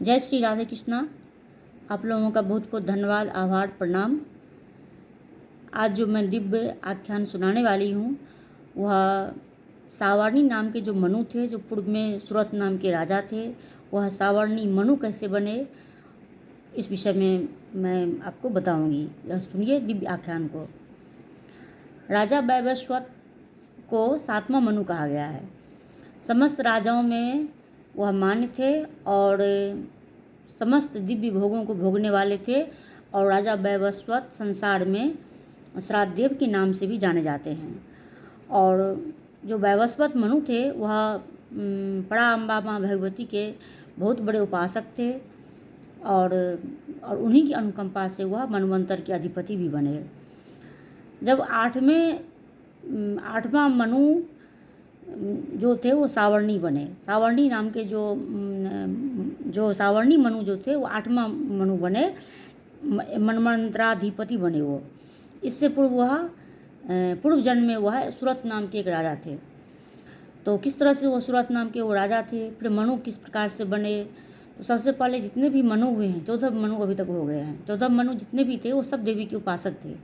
जय श्री राधे कृष्णा। आप लोगों का बहुत बहुत धन्यवाद, आभार, प्रणाम। आज जो मैं दिव्य आख्यान सुनाने वाली हूँ वह सावर्णी नाम के जो मनु थे, जो पूर्व में सुरत नाम के राजा थे, वह सावर्णी मनु कैसे बने, इस विषय में मैं आपको बताऊंगी। यह सुनिए दिव्य आख्यान को। राजा वैवस्वत को सातवां मनु कहा गया है। समस्त राजाओं में वह मान्य थे और समस्त दिव्य भोगों को भोगने वाले थे। और राजा वैवस्वत संसार में श्राद्धदेव के नाम से भी जाने जाते हैं। और जो वैवस्वत मनु थे वह परा अम्बा माँ भगवती के बहुत बड़े उपासक थे और उन्हीं की अनुकंपा से वह मनवंतर के अधिपति भी बने। जब आठवां मनु जो थे वो सावर्णी बने। सावर्णी नाम के जो सावर्णी मनु जो थे वो आठवां मनु बने, मनमंत्राधिपति बने वो। इससे पूर्व जन्म में वह सुरत नाम के एक राजा थे। तो किस तरह से वो सुरत नाम के वो राजा थे, फिर मनु किस प्रकार से बने। तो सबसे पहले जितने भी मनु हुए हैं, 14 मनु अभी तक हो गए हैं। 14 मनु जितने भी थे वो सब देवी के उपासक थे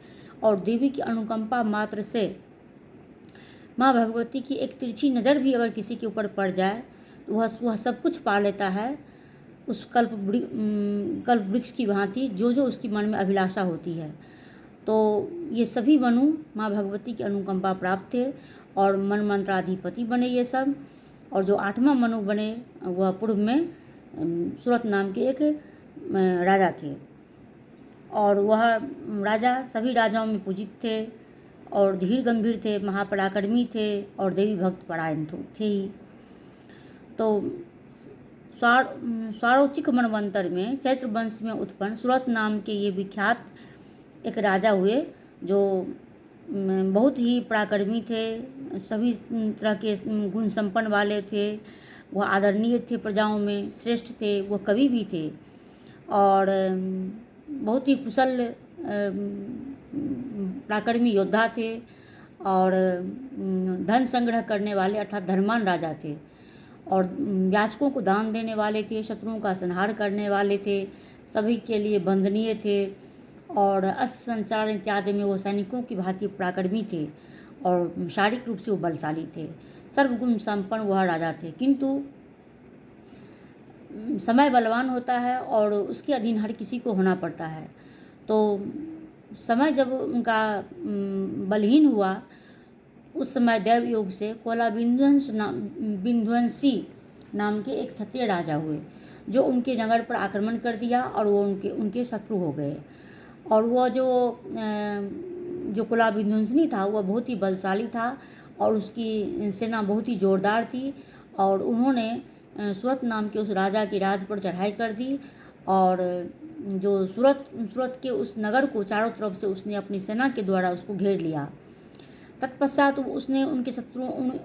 और देवी की अनुकंपा मात्र से माँ भगवती की एक तिरछी नज़र भी अगर किसी के ऊपर पड़ जाए तो वह सब कुछ पा लेता है। उस कल्प वृक्ष की भांति जो उसकी मन में अभिलाषा होती है। तो ये सभी मनु माँ भगवती की अनुकंपा प्राप्त थे और मनमंत्राधिपति बने ये सब। और जो आठवां मनु बने वह पूर्व में सुरत नाम के एक राजा थे और वह राजा सभी राजाओं में पूजित थे और धीर गंभीर थे, महापराक्रमी थे और देवी भक्त परायण थे ही। तो स्वारोचिक मनवंतर में चैत्र वंश में उत्पन्न सुरत नाम के ये विख्यात एक राजा हुए जो बहुत ही पराक्रमी थे, सभी तरह के गुण संपन्न वाले थे। वह आदरणीय थे, प्रजाओं में श्रेष्ठ थे, वह कवि भी थे और बहुत ही कुशल पराक्रमी योद्धा थे और धन संग्रह करने वाले अर्थात धर्मान राजा थे और याचकों को दान देने वाले थे, शत्रुओं का संहार करने वाले थे, सभी के लिए वंदनीय थे और अस्त्र संचार इत्यादि में वो सैनिकों की भांति पराक्रमी थे और शारीरिक रूप से वो बलशाली थे। सर्वगुण संपन्न वह राजा थे, किंतु समय बलवान होता है और उसके अधीन हर किसी को होना पड़ता है। तो समय जब उनका बलहीन हुआ उस समय देव योग से कोला विंध्वंसी नाम के एक क्षत्रिय राजा हुए जो उनके नगर पर आक्रमण कर दिया और वो उनके शत्रु हो गए। और वह जो कोला विंध्वंसिनी था वह बहुत ही बलशाली था और उसकी सेना बहुत ही जोरदार थी और उन्होंने सुरत नाम के उस राजा की राज पर चढ़ाई कर दी और जो सूरत के उस नगर को चारों तरफ से उसने अपनी सेना के द्वारा उसको घेर लिया। तत्पश्चात उसने उनके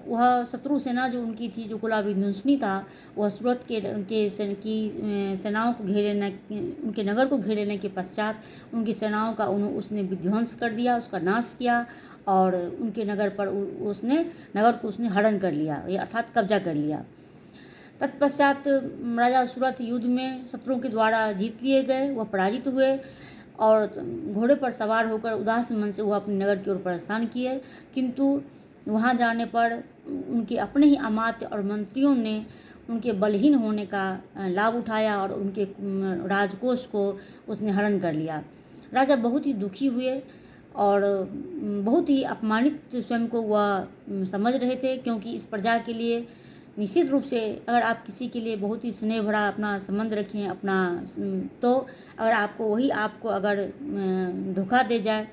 वह शत्रु सेना जो उनकी थी, जो कोला विंध्वंसिनी था, वह सूरत की सेनाओं को उनके नगर को घेर लेने के पश्चात उनकी सेनाओं का उसने विध्वंस कर दिया, उसका नाश किया और उनके नगर को उसने हरण कर लिया, अर्थात कब्जा कर लिया। तत्पश्चात राजा सूरत युद्ध में शत्रुओं के द्वारा जीत लिए गए, वह पराजित हुए और घोड़े पर सवार होकर उदास मन से वह अपने नगर की ओर प्रस्थान किए। किंतु वहां जाने पर उनके अपने ही अमात्य और मंत्रियों ने उनके बलहीन होने का लाभ उठाया और उनके राजकोष को उसने हरण कर लिया। राजा बहुत ही दुखी हुए और बहुत ही अपमानित स्वयं को वह समझ रहे थे, क्योंकि इस प्रजा के लिए निश्चित रूप से अगर आप किसी के लिए बहुत ही स्नेह भरा अपना संबंध रखें तो अगर आपको अगर धोखा दे जाए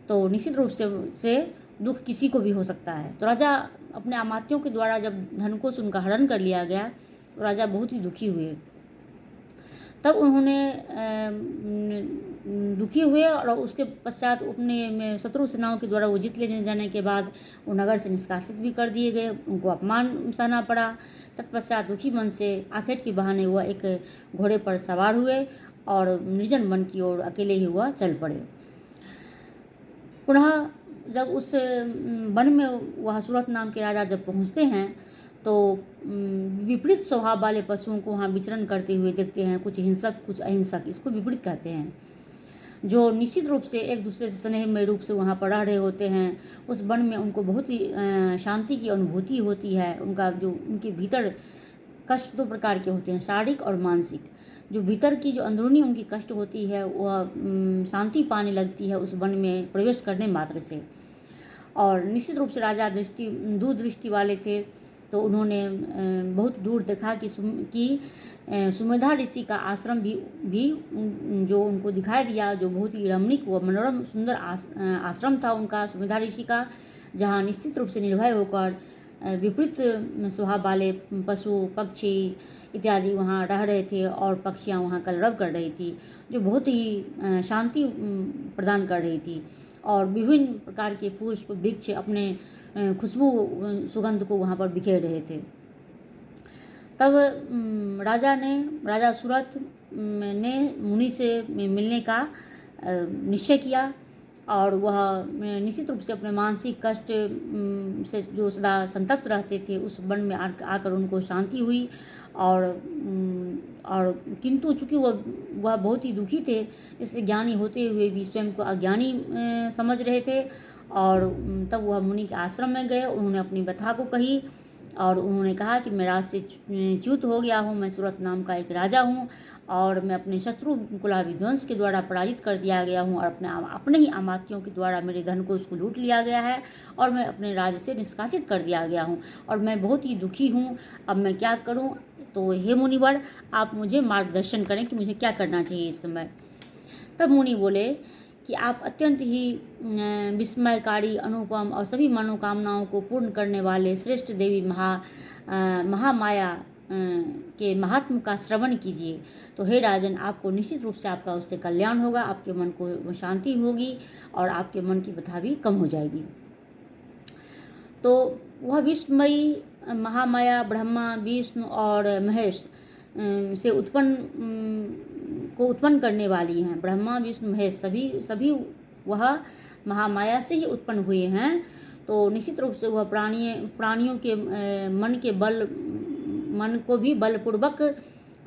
तो निश्चित रूप से दुख किसी को भी हो सकता है। तो राजा अपने अमात्यों के द्वारा जब धन को उनका हरण कर लिया गया तो राजा बहुत ही दुखी हुए। तब उन्होंने दुखी हुए और उसके पश्चात अपने शत्रु सेनाओं के द्वारा वो जीत लेने जाने के बाद वो नगर से निष्कासित भी कर दिए गए, उनको अपमान सहना पड़ा। तत्पश्चात दुखी मन से आखेट के बहाने हुआ एक घोड़े पर सवार हुए और निर्जन वन की ओर अकेले ही हुआ चल पड़े। पुनः जब उस वन में वह सूरत नाम के राजा जब पहुँचते हैं तो विपरीत स्वभाव वाले पशुओं को वहाँ विचरण करते हुए देखते हैं, कुछ हिंसक कुछ अहिंसक, इसको विपरीत कहते हैं, जो निश्चित रूप से एक दूसरे से स्नेहमय रूप से वहाँ पर रह रहे होते हैं। उस वन में उनको बहुत ही शांति की अनुभूति होती है। उनका जो उनके भीतर कष्ट दो प्रकार के होते हैं, शारीरिक और मानसिक। जो भीतर की जो अंदरूनी उनकी कष्ट होती है वह शांति पाने लगती है उस वन में प्रवेश करने मात्र से। और निश्चित रूप से राजा दूरदृष्टि वाले थे, तो उन्होंने बहुत दूर देखा कि सुमेधा ऋषि का आश्रम भी जो उनको दिखाई दिया, जो बहुत ही रमणीक व मनोरम सुंदर आश्रम था उनका, सुमेधा ऋषि का, जहाँ निश्चित रूप से निर्भय होकर विपरीत स्वभाव वाले पशु पक्षी इत्यादि वहाँ रह रहे थे और पक्षियाँ वहाँ कलरव कर रही थी, जो बहुत ही शांति प्रदान कर रही थी। और विभिन्न प्रकार के पुष्प वृक्ष अपने खुशबू सुगंध को वहाँ पर बिखेर रहे थे। तब राजा सूरत ने मुनि से मिलने का निश्चय किया, और वह निश्चित रूप से अपने मानसिक कष्ट से जो सदा संतप्त रहते थे उस वन में आकर उनको शांति हुई। और किंतु चूँकि वह बहुत ही दुखी थे, इसलिए ज्ञानी होते हुए भी स्वयं को अज्ञानी समझ रहे थे। और तब वह मुनि के आश्रम में गए, उन्होंने अपनी व्यथा को कही और उन्होंने कहा कि मैं राज से च्युत हो गया हूँ, मैं सूरत नाम का एक राजा हूँ और मैं अपने शत्रु कुलाविध्वंस के द्वारा पराजित कर दिया गया हूँ, और अपने ही अमात्यों के द्वारा मेरे धन को उसको लूट लिया गया है और मैं अपने राज्य से निष्कासित कर दिया गया हूँ और मैं बहुत ही दुखी हूँ। अब मैं क्या करूँ? तो हे मुनिवर, आप मुझे मार्गदर्शन करें कि मुझे क्या करना चाहिए इस समय। तब मुनि बोले कि आप अत्यंत ही विस्मयकारी, अनुपम और सभी मनोकामनाओं को पूर्ण करने वाले श्रेष्ठ देवी महामाया के महात्म का श्रवण कीजिए। तो हे राजन, आपको निश्चित रूप से आपका उससे कल्याण होगा, आपके मन को शांति होगी और आपके मन की व्यथा भी कम हो जाएगी। तो वह विश्वमयी महामाया ब्रह्मा, विष्णु और महेश से उत्पन्न करने वाली हैं। ब्रह्मा, विष्णु, महेश सभी वह महामाया से ही उत्पन्न हुए हैं। तो निश्चित रूप से वह प्राणियों के मन को भी बलपूर्वक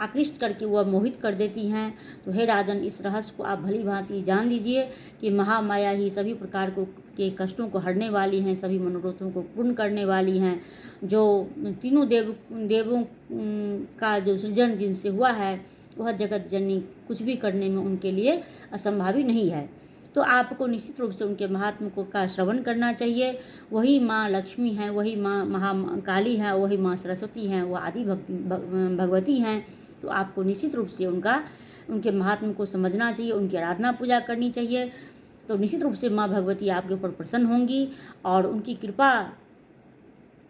आकृष्ट करके वह मोहित कर देती हैं। तो हे राजन, इस रहस्य को आप भली भांति जान लीजिए कि महामाया ही सभी प्रकार के कष्टों को हरने वाली हैं, सभी मनोरथों को पूर्ण करने वाली हैं। जो तीनों देवों का जो सृजन जिनसे हुआ है, वह जगत जननी कुछ भी करने में उनके लिए असंभावी नहीं है। तो आपको निश्चित रूप से उनके महात्म का श्रवण करना चाहिए। वही माँ लक्ष्मी हैं, वही माँ महाकाली हैं, वही माँ सरस्वती हैं, वह आदि भगवती हैं। तो आपको निश्चित रूप से उनके महात्म को समझना चाहिए, उनकी आराधना पूजा करनी चाहिए। तो निश्चित रूप से माँ भगवती आपके ऊपर प्रसन्न होंगी और उनकी कृपा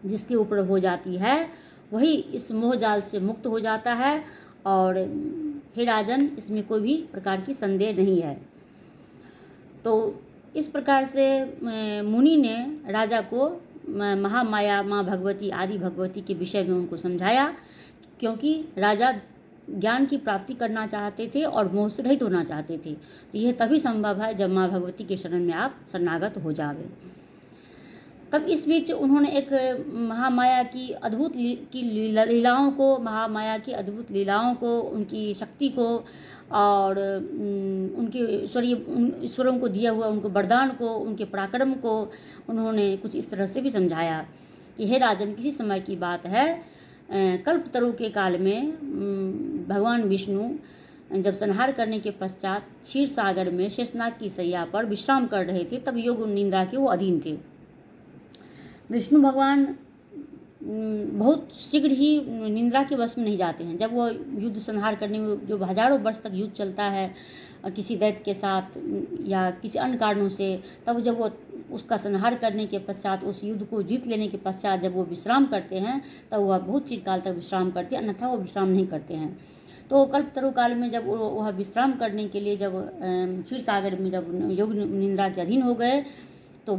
जिसके ऊपर हो जाती है वही इस मोहजाल से मुक्त हो जाता है। और हे राजन, इसमें कोई भी प्रकार की संदेह नहीं है। तो इस प्रकार से मुनि ने राजा को महामाया, माँ भगवती, आदि भगवती के विषय में उनको समझाया, क्योंकि राजा ज्ञान की प्राप्ति करना चाहते थे और मोह से रहित होना चाहते थे। तो यह तभी संभव है जब माँ भगवती के शरण में आप शरणागत हो जावे। तब इस बीच उन्होंने एक महामाया की अद्भुत लीलाओं को, महामाया की अद्भुत लीलाओं को, उनकी शक्ति को और उनके ईश्वरों को दिया हुआ उनको वरदान को, उनके पराक्रम को उन्होंने कुछ इस तरह से भी समझाया कि हे राजन, किसी समय की बात है, कल्पतरु के काल में भगवान विष्णु जब संहार करने के पश्चात क्षीर सागर में शेषनाग की सैया पर विश्राम कर रहे थे, तब योग निंद्रा के वो अधीन थे। विष्णु भगवान बहुत शीघ्र ही निंद्रा के वश में नहीं जाते हैं। जब वो युद्ध संहार करने में, जो हजारों वर्ष तक युद्ध चलता है किसी दैत्य के साथ या किसी अन्य कारणों से, तब जब वो उसका संहार करने के पश्चात, उस युद्ध को जीत लेने के पश्चात जब वो विश्राम करते हैं, तब वह बहुत चिरकाल तक विश्राम करते हैं, अन्यथा वो विश्राम नहीं करते हैं। तो कल्पतरु काल में जब वह विश्राम करने के लिए जब क्षीर सागर में जब योग निंद्रा के अधीन हो गए, तो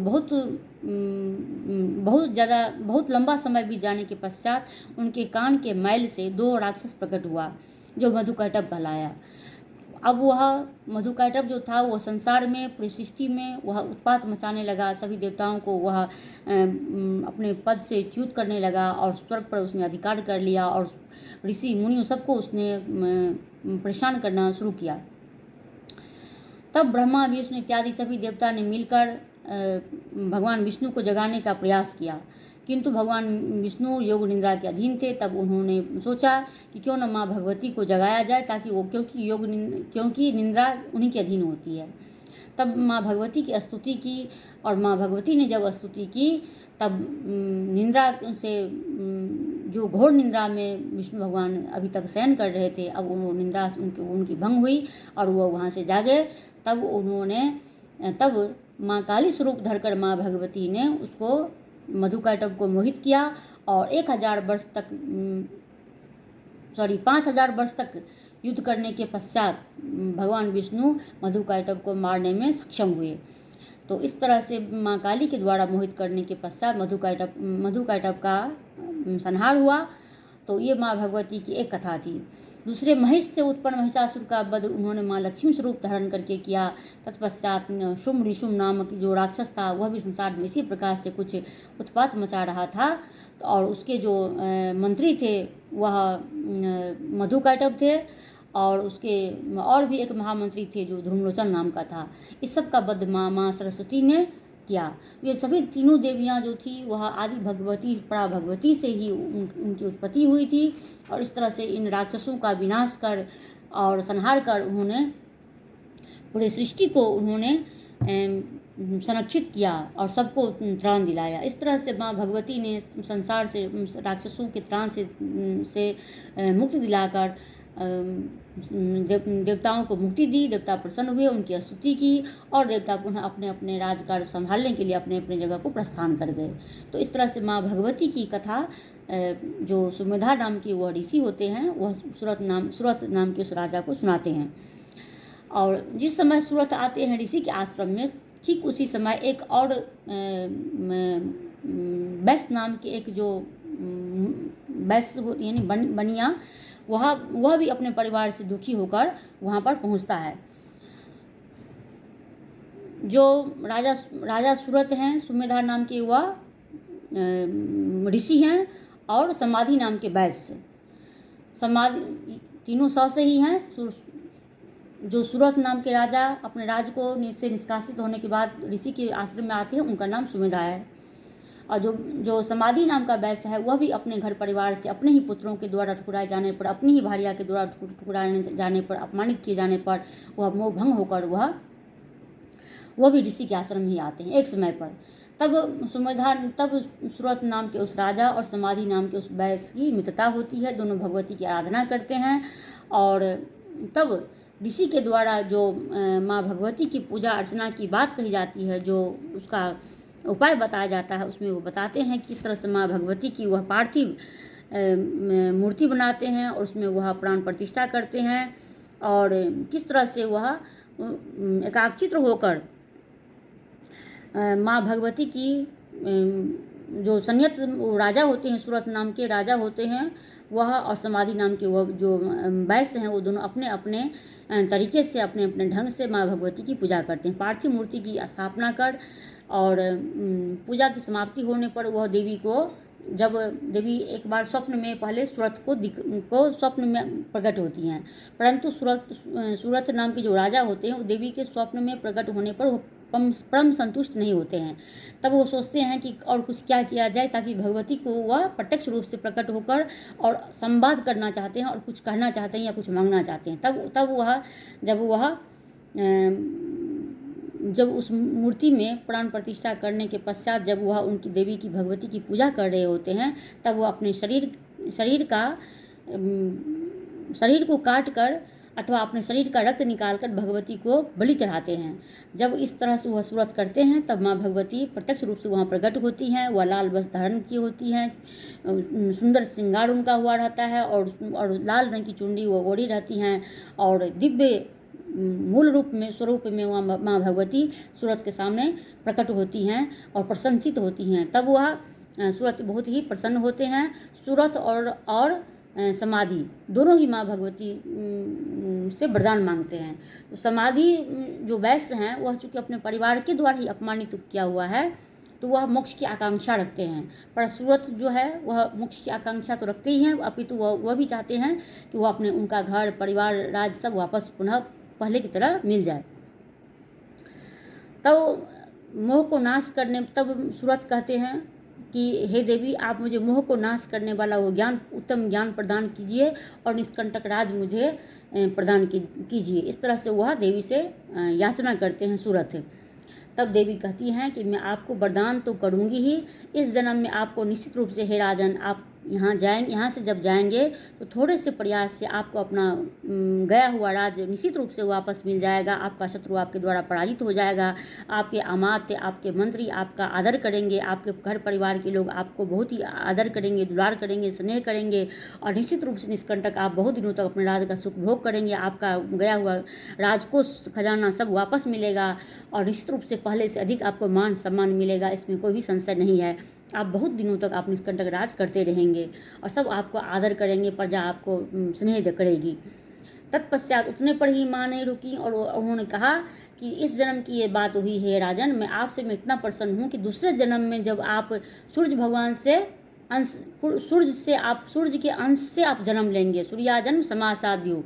बहुत लंबा समय बीत जाने के पश्चात उनके कान के मैल से 2 राक्षस प्रकट हुआ, जो मधुकैटभ कहलाया। अब वह मधुकैटभ जो था वह संसार में, पूरी सृष्टि में वह उत्पात मचाने लगा। सभी देवताओं को वह अपने पद से च्युत करने लगा और स्वर्ग पर उसने अधिकार कर लिया और ऋषि मुनियों सबको उसने परेशान करना शुरू किया। तब ब्रह्मा, विष्णु इत्यादि सभी देवता ने मिलकर भगवान विष्णु को जगाने का प्रयास किया, किंतु भगवान विष्णु योग निद्रा के अधीन थे। तब उन्होंने सोचा कि क्यों न माँ भगवती को जगाया जाए, ताकि वो, क्योंकि निद्रा उन्हीं के अधीन होती है। तब माँ भगवती की स्तुति की, और माँ भगवती ने जब स्तुति की तब निद्रा से, जो घोर निद्रा में विष्णु भगवान अभी तक शयन कर रहे थे, अब वो निद्रा उनकी भंग हुई और वो वहाँ से जागे। तब माँ काली स्वरूप धरकर माँ भगवती ने उसको मधुकैटभ को मोहित किया और 5,000 वर्ष तक युद्ध करने के पश्चात भगवान विष्णु मधुकैटभ को मारने में सक्षम हुए। तो इस तरह से माँ काली के द्वारा मोहित करने के पश्चात मधुकैटभ का संहार हुआ। तो ये माँ भगवती की एक कथा थी। दूसरे, महिष से उत्पन्न महिषासुर का वध उन्होंने माँ लक्ष्मी स्वरूप धारण करके किया। तत्पश्चात शुम्भ ऋषुम नामक जो राक्षस था वह भी संसार में इसी प्रकार से कुछ उत्पात मचा रहा था, और उसके जो मंत्री थे वह मधुकैटभ थे, और उसके और भी एक महामंत्री थे जो ध्रुवलोचन नाम का था। इस सब का वध माँ सरस्वती ने किया। ये सभी तीनों देवियाँ जो थी वह आदि भगवती, परा भगवती से ही उनकी उत्पत्ति हुई थी, और इस तरह से इन राक्षसों का विनाश कर और संहार कर उन्होंने पूरे सृष्टि को उन्होंने संरक्षित किया और सबको त्राण दिलाया। इस तरह से माँ भगवती ने संसार से, राक्षसों के त्राण से मुक्ति दिलाकर देवताओं को मुक्ति दी। देवता प्रसन्न हुए, उनकी स्तुति की, और देवता पुनः अपने अपने राजकार्य संभालने के लिए अपने अपने जगह को प्रस्थान कर गए। तो इस तरह से माँ भगवती की कथा जो सुमेधा नाम की वह ऋषि होते हैं, वह सूरत नाम के उस राजा को सुनाते हैं। और जिस समय सूरत आते हैं ऋषि के आश्रम में, ठीक उसी समय एक और वैश्य नाम के एक जो वैश्य यानी बनिया, वह भी अपने परिवार से दुखी होकर वहाँ पर पहुँचता है। जो राजा सूरत हैं, सुमेधा नाम के वह ऋषि हैं, और समाधि नाम के वैश्य। समाधि तीनों सौ से ही हैं। जो सूरत नाम के राजा अपने राज को से निष्कासित होने के बाद ऋषि के आश्रम में आते हैं, उनका नाम सुमेधा है। और जो समाधि नाम का वैश्य है, वह भी अपने घर परिवार से अपने ही पुत्रों के द्वारा ठुकराए जाने पर, अपनी ही भार्या के द्वारा ठुकराए जाने पर, अपमानित किए जाने पर वह मोह भंग होकर वह भी ऋषि के आश्रम में ही आते हैं एक समय पर। तब सूरत नाम के उस राजा और समाधि नाम के उस वैश्य की मित्रता होती है। दोनों भगवती की आराधना करते हैं, और तब ऋषि के द्वारा जो माँ भगवती की पूजा अर्चना की बात कही जाती है, जो उसका उपाय बताया जाता है, उसमें वो बताते हैं किस तरह से माँ भगवती की वह पार्थिव मूर्ति बनाते हैं और उसमें वह प्राण प्रतिष्ठा करते हैं, और किस तरह से वह एकाग्रचित्त होकर माँ भगवती की जो संयत राजा होते हैं, सूरत नाम के राजा होते हैं वह, और समाधि नाम के वह जो वैश्य हैं, वो दोनों अपने अपने तरीके से, अपने अपने ढंग से माँ भगवती की पूजा करते हैं। पार्थिव मूर्ति की स्थापना कर, और पूजा की समाप्ति होने पर वह देवी को, जब देवी एक बार स्वप्न में पहले सूरत को स्वप्न में प्रकट होती हैं, परंतु सूरत नाम के जो राजा होते हैं वो देवी के स्वप्न में प्रकट होने पर वो परम संतुष्ट नहीं होते हैं। तब वो सोचते हैं कि और कुछ क्या किया जाए ताकि भगवती को वह प्रत्यक्ष रूप से प्रकट होकर और संवाद करना चाहते हैं, और कुछ कहना चाहते हैं या कुछ मांगना चाहते हैं। तब जब उस मूर्ति में प्राण प्रतिष्ठा करने के पश्चात जब वह उनकी देवी की, भगवती की पूजा कर रहे होते हैं, तब वह अपने शरीर को काट कर अथवा अपने शरीर का रक्त निकालकर भगवती को बलि चढ़ाते हैं। जब इस तरह से वह व्रत करते हैं तब माँ भगवती प्रत्यक्ष रूप से वहाँ प्रकट होती हैं। वह लाल वस्त्र धारण की होती हैं, सुंदर श्रृंगार उनका हुआ रहता है, और लाल रंग की चुंडी वो ओढ़ी रहती हैं, और दिव्य मूल रूप में, स्वरूप में वह माँ भगवती सूरत के सामने प्रकट होती हैं और प्रसन्नचित होती हैं। तब वह सूरत बहुत ही प्रसन्न होते हैं। सूरत और समाधि, दोनों ही माँ भगवती से वरदान मांगते हैं। तो समाधि जो वैश्य हैं वह चूँकि अपने परिवार के द्वारा ही अपमानित किया हुआ है, तो वह मोक्ष की आकांक्षा रखते हैं। पर सूरत जो है वह मोक्ष की आकांक्षा तो रखते ही हैं, अपितु वह भी चाहते हैं कि वह अपने उनका घर परिवार राज सब वापस पुनः पहले की तरह मिल जाए। तब मोह को नाश करने, तब सूरत कहते हैं कि हे देवी, आप मुझे मोह को नाश करने वाला वो ज्ञान, उत्तम ज्ञान प्रदान कीजिए और निष्कंटक राज मुझे प्रदान कीजिए। इस तरह से वह देवी से याचना करते हैं सूरत। तब देवी कहती हैं कि मैं आपको वरदान तो करूंगी ही, इस जन्म में आपको निश्चित रूप से हे राजन, आप यहाँ से जब जाएंगे तो थोड़े से प्रयास से आपको अपना गया हुआ राज निश्चित रूप से वापस मिल जाएगा। आपका शत्रु आपके द्वारा पराजित हो जाएगा। आपके अमात्य, आपके मंत्री आपका आदर करेंगे, आपके घर परिवार के लोग आपको बहुत ही आदर करेंगे, दुलार करेंगे, स्नेह करेंगे और निश्चित रूप से निष्कंटक आप बहुत दिनों तक अपने राज का सुख भोग करेंगे। आपका गया हुआ राजकोष खजाना सब वापस मिलेगा और निश्चित रूप से पहले से अधिक आपको मान सम्मान मिलेगा। इसमें कोई भी संशय नहीं है। आप बहुत दिनों तक आप निष्कंटक राज करते रहेंगे और सब आपको आदर करेंगे, प्रजा आपको स्नेह करेगी। तत्पश्चात उतने पर ही माँ नहीं रुकी और उन्होंने कहा कि इस जन्म की ये बात हुई है राजन, मैं आपसे मैं इतना प्रसन्न हूँ कि दूसरे जन्म में जब आप सूर्य भगवान से सूर्य के अंश से आप जन्म लेंगे। सूर्या जन्म समासाद्यो,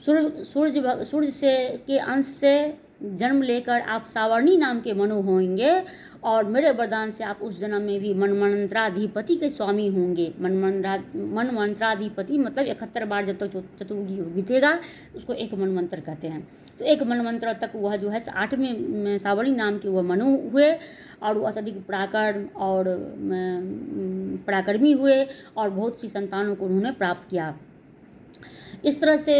सूर्य से के अंश से जन्म लेकर आप सावर्णी नाम के मनु होंगे और मेरे वरदान से आप उस जन्म में भी मनमंत्राधिपति के स्वामी होंगे। मनमंत्राधिपति मतलब 71 बार जब तक चतुर्युगी बीतेगा उसको एक मनमंत्र कहते हैं। तो एक मनमंत्र तक वह जो है 8वें सावर्णी नाम के वह मनु हुए और वह अत्यधिक पराक्रमी हुए और बहुत सी संतानों को उन्होंने प्राप्त किया। इस तरह से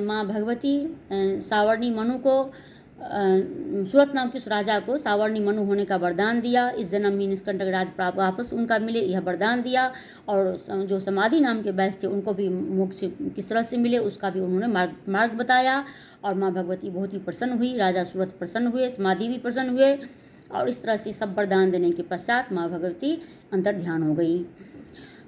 माँ भगवती सावर्णी मनु को, सूरत नाम के उस राजा को सावर्णी मनु होने का वरदान दिया। इस जन्म में निष्कंटक राज प्राप्त वापस उनका मिले, यह वरदान दिया। और जो समाधि नाम के वैश्य थे उनको भी मोक्ष किस तरह से मिले उसका भी उन्होंने मार्ग बताया। और माँ भगवती बहुत ही प्रसन्न हुई, राजा सूरत प्रसन्न हुए, समाधि भी प्रसन्न हुए और इस तरह से सब वरदान देने के पश्चात माँ भगवती अंतर ध्यान हो गई।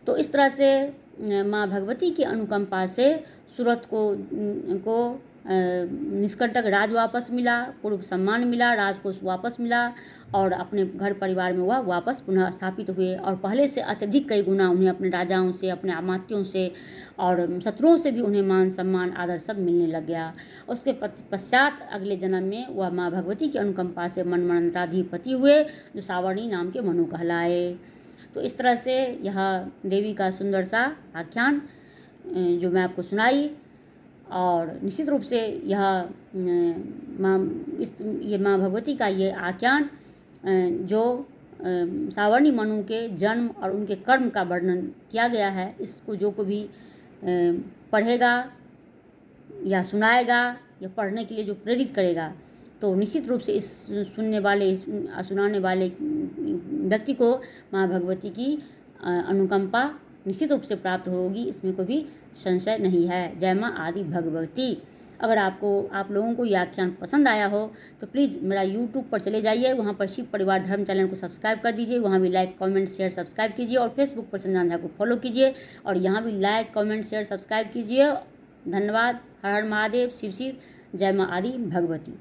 तो इस तरह से माँ भगवती की अनुकंपा से सूरत को निष्कंटक राज वापस मिला, पूर्व सम्मान मिला, राजकोष वापस मिला और अपने घर परिवार में वह वापस पुनः स्थापित हुए। और पहले से अत्यधिक कई गुना उन्हें अपने राजाओं से, अपने अमात्यों से और शत्रुओं से भी उन्हें मान सम्मान आदर सब मिलने लग गया। उसके पश्चात अगले जन्म में वह माँ भगवती की अनुकंपा से मनमंत्राधिपति हुए जो सावर्णी नाम के मनु कहलाए। तो इस तरह से यह देवी का सुंदर सा आख्यान जो मैं आपको सुनाई और निश्चित रूप से यह माँ भगवती का ये आख्यान जो सावर्णी मनु के जन्म और उनके कर्म का वर्णन किया गया है, इसको जो कोई भी पढ़ेगा या सुनाएगा या पढ़ने के लिए जो प्रेरित करेगा तो निश्चित रूप से इस सुनाने वाले व्यक्ति को माँ भगवती की अनुकंपा निश्चित रूप से प्राप्त होगी, इसमें कोई भी संशय नहीं है। जय माँ आदि भगवती। अगर आप लोगों को यह आख्यान पसंद आया हो तो प्लीज़ मेरा YouTube पर चले जाइए, वहाँ पर शिव परिवार धर्म चैनल को सब्सक्राइब कर दीजिए, वहाँ भी लाइक कमेंट शेयर सब्सक्राइब कीजिए और फेसबुक पर संजना झा को फॉलो कीजिए और यहाँ भी लाइक कमेंट शेयर सब्सक्राइब कीजिए। धन्यवाद। हर हर महादेव, शिव शिव। जय माँ आदि भगवती।